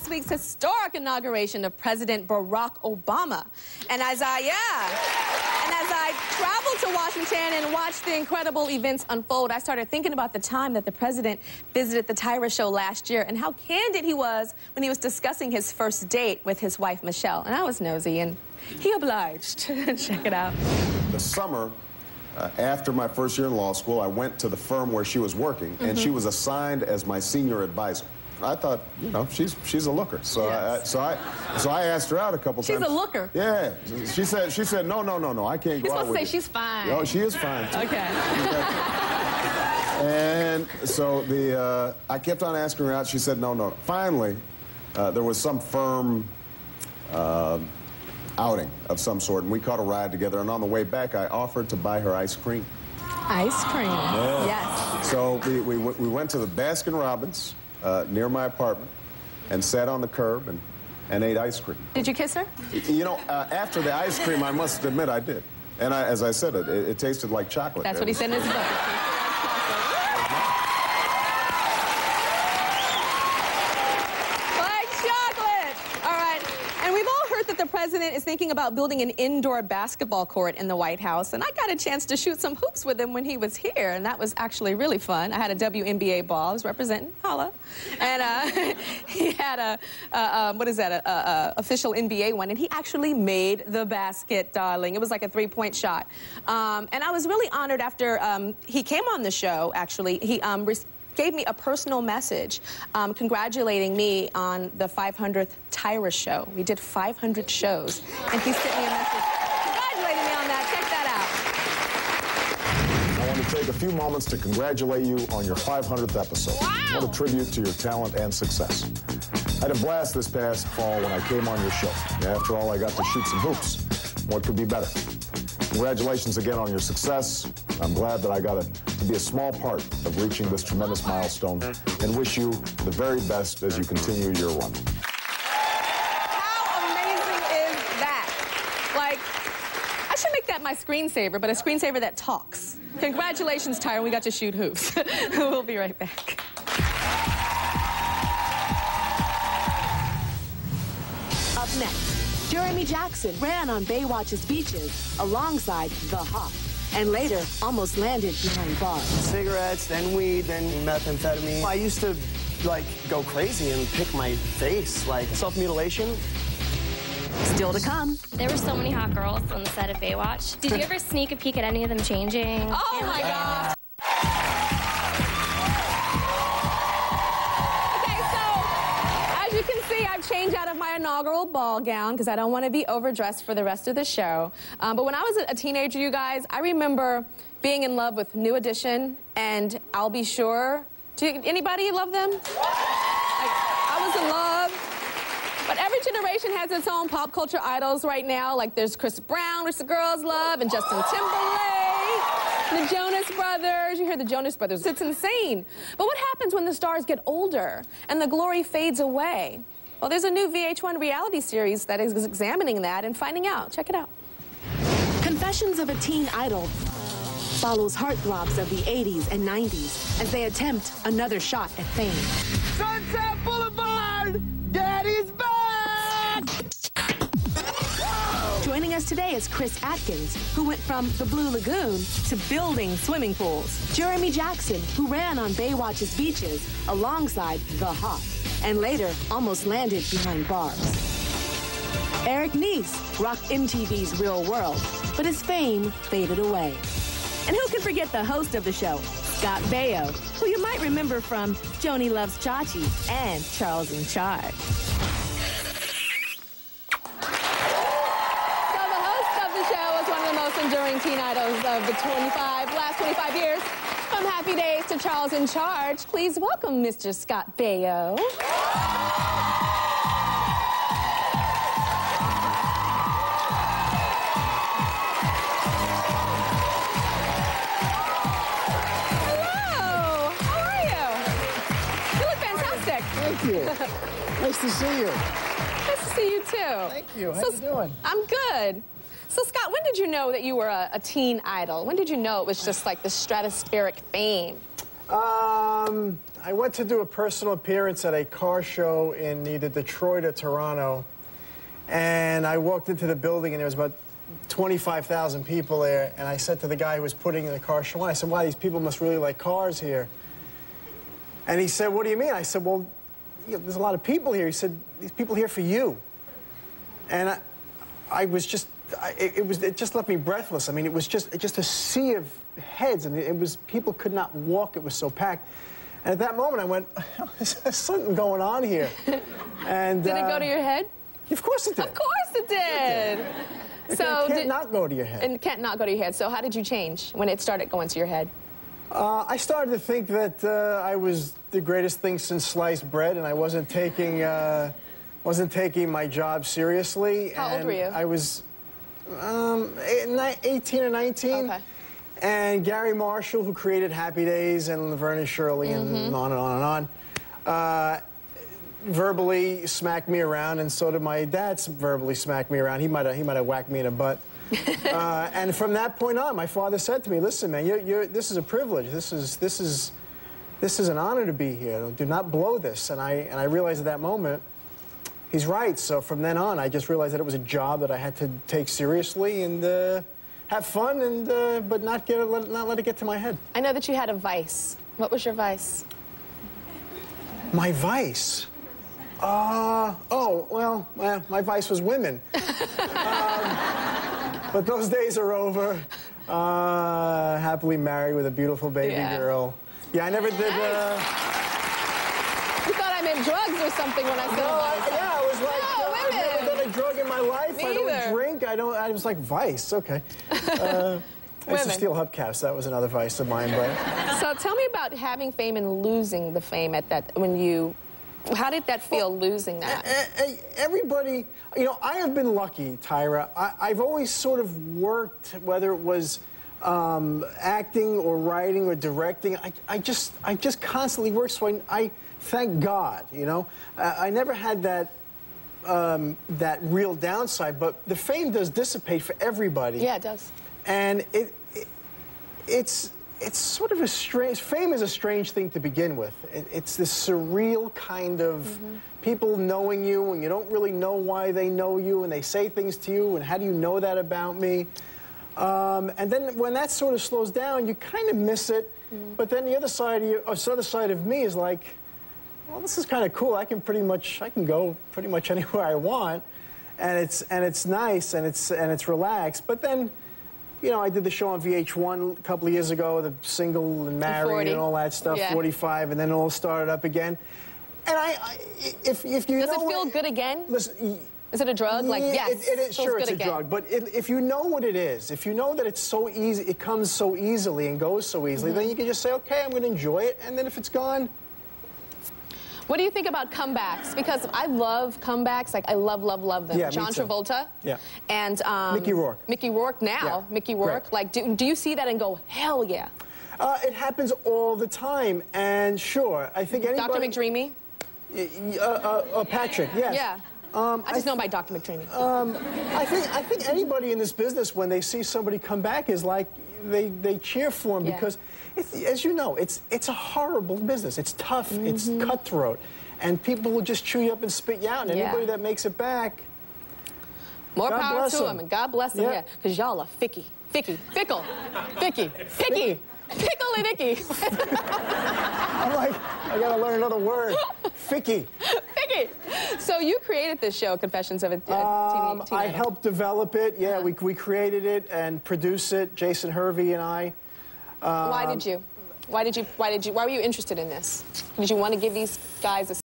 last week's historic inauguration of President Barack Obama. And as I traveled to Washington and watched the incredible events unfold, I started thinking about the time that the president visited the Tyra show last year and how candid he was when he was discussing his first date with his wife, Michelle. And I was nosy, and he obliged. Check it out. The summer after my first year in law school, I went to the firm where she was working, and she was assigned as my senior advisor. I thought, you know, she's a looker. So yes. So I asked her out a couple times. She's a looker? Yeah. She said, no, I can't go out with you. You're supposed to say she's fine. Oh, she is fine, too. Okay. And so I kept on asking her out. She said, no. Finally, there was some firm outing of some sort, and we caught a ride together, and on the way back, I offered to buy her ice cream. Ice cream? Yeah. Yes. So we went to the Baskin-Robbins near my apartment and sat on the curb and ate ice cream. Did you kiss her? You know, after the ice cream, I must admit I did. And as I said, it tasted like chocolate. That's what he said in his book. The president is thinking about building an indoor basketball court in the White House, and I got a chance to shoot some hoops with him when he was here, and that was actually really fun. I had a WNBA ball. I was representing, holla. And he had a official NBA one, and he actually made the basket, darling. It was like a three-point shot. And I was really honored after he came on the show, actually. He gave me a personal message congratulating me on the 500th Tyra show. We did 500 shows, and he sent me a message congratulating me on that. Check that out. I want to take a few moments to congratulate you on your 500th episode. Wow. What a tribute to your talent and success. I had a blast this past fall when I came on your show. After all, I got to shoot some hoops. What could be better? Congratulations again on your success. I'm glad that I got to be a small part of reaching this tremendous milestone, and wish you the very best as you continue your run. How amazing is that? Like, I should make that my screensaver, but a screensaver that talks. Congratulations, Tyra, we got to shoot hoops. We'll be right back. Up next, Jeremy Jackson ran on Baywatch's beaches alongside The Hawk, and later almost landed behind bars. Cigarettes, then weed, then methamphetamine. I used to, like, go crazy and pick my face, like self-mutilation. Still to come. There were so many hot girls on the set of Baywatch. Did you ever sneak a peek at any of them changing? Oh, my gosh. I've changed out of my inaugural ball gown because I don't want to be overdressed for the rest of the show. But when I was a teenager, you guys, I remember being in love with New Edition and I'll Be Sure. Anybody love them? I was in love. But every generation has its own pop culture idols right now. Like there's Chris Brown, which the girls love, and Justin Timberlake, the Jonas Brothers. You hear the Jonas Brothers. It's insane. But what happens when the stars get older and the glory fades away? Well, there's a new VH1 reality series that is examining that and finding out. Check it out. Confessions of a Teen Idol follows heartthrobs of the 80s and 90s as they attempt another shot at fame. Sunset Boulevard! Daddy's back! Joining us today is Chris Atkins, who went from the Blue Lagoon to building swimming pools. Jeremy Jackson, who ran on Baywatch's beaches alongside The Hawk, and later almost landed behind bars. Eric Nies rocked MTV's Real World, but his fame faded away. And who can forget the host of the show, Scott Baio, who you might remember from Joni Loves Chachi and Charles in Charge. So the host of the show is one of the most enduring teen idols of the last 25 years. From Happy Days to Charles in Charge, please welcome Mr. Scott Baio. Hello, how are you? You look fantastic. Thank you. Nice to see you. Nice to see you too. Thank you. How you doing? I'm good. So, Scott, when did you know that you were a teen idol? When did you know it was just like the stratospheric fame? I I went to do a personal appearance at a car show in either Detroit or Toronto, and I walked into the building, and there was about 25,000 people there, and I said to the guy who was putting the car show on, I said, wow, these people must really like cars here. And he said, what do you mean? I said, well, there's a lot of people here. He said, these people here for you. And I was just, it just left me breathless. I mean, it was just a sea of heads, and it was, people could not walk. It was so packed. And at that moment, I went, there's something going on here. And did it go to your head? Of course it did. Of course it did. So it can't not go to your head. And it can't not go to your head. So how did you change when it started going to your head? I started to think that I was the greatest thing since sliced bread, and I wasn't taking my job seriously. How old were you? I was 18 or 19. Okay. And Gary Marshall, who created Happy Days and Laverne and Shirley and on and on and on, verbally smacked me around, and so did my dad verbally smack me around. He might have whacked me in the butt. And from that point on, my father said to me, "Listen, man, this is a privilege. This is an honor to be here. Do not blow this." And I realized at that moment, he's right. So from then on, I just realized that it was a job that I had to take seriously and have fun, and but not let it get to my head. I know that you had a vice. What was your vice? My vice? Oh, well, my vice was women. But those days are over. Happily married with a beautiful baby girl. Yeah, I never did. You thought I meant drugs or something when I said vice. Yeah, I was like, I've never done a drug in my life. Me I don't either. drink. I was like, vice, okay. I used to steal hubcaps. That was another vice of mine. But So tell me about having fame and losing the fame at that, how did that feel, losing that? Everybody, I have been lucky, Tyra. I've always sort of worked, whether it was acting or writing or directing. I just constantly worked, so I thank God, I never had that real downside, but the fame does dissipate for everybody. Yeah, it does. And it's sort of a strange, fame is a strange thing to begin with. It's this surreal kind of people knowing you, and you don't really know why they know you, and they say things to you, and how do you know that about me? And then when that sort of slows down, you kind of miss it, but then the other side of me is like, well, this is kind of cool. I can go pretty much anywhere I want, and it's nice, and it's relaxed. But then, I did the show on VH1 a couple of years ago, the single and married 40. and all that stuff, 45, and then it all started up again. And if you Does it feel good again? Listen, is it a drug? Like, yes. It is, sure, it's a again. drug. But if you know what it is, if you know that it's so easy, it comes so easily and goes so easily, then you can just say, okay, I'm going to enjoy it. And then if it's gone. What do you think about comebacks? Because I love comebacks. Like, I love them. Yeah, John me too. Travolta. Yeah. And Mickey Rourke. Mickey Rourke now. Yeah, Mickey Rourke. great. Like, do you see that and go, hell yeah? It happens all the time. And sure, I think anybody... Dr. McDreamy? Patrick, yes. Yeah. I just know by Dr. McDreamy. I think anybody in this business, when they see somebody come back, is like they cheer for him because, as you know, it's a horrible business. It's tough. It's cutthroat, and people will just chew you up and spit you out. And anybody that makes it back, more God power bless to them. him, and God bless them. Yeah, because y'all are fickle, pickly, and icky. I'm like, I gotta learn another word. Ficky. Ficky. So you created this show, Confessions of a Teen I Idol. helped develop it. Yeah, we created it and produced it. Jason Hervey and I. Why were you interested in this? Did you want to give these guys a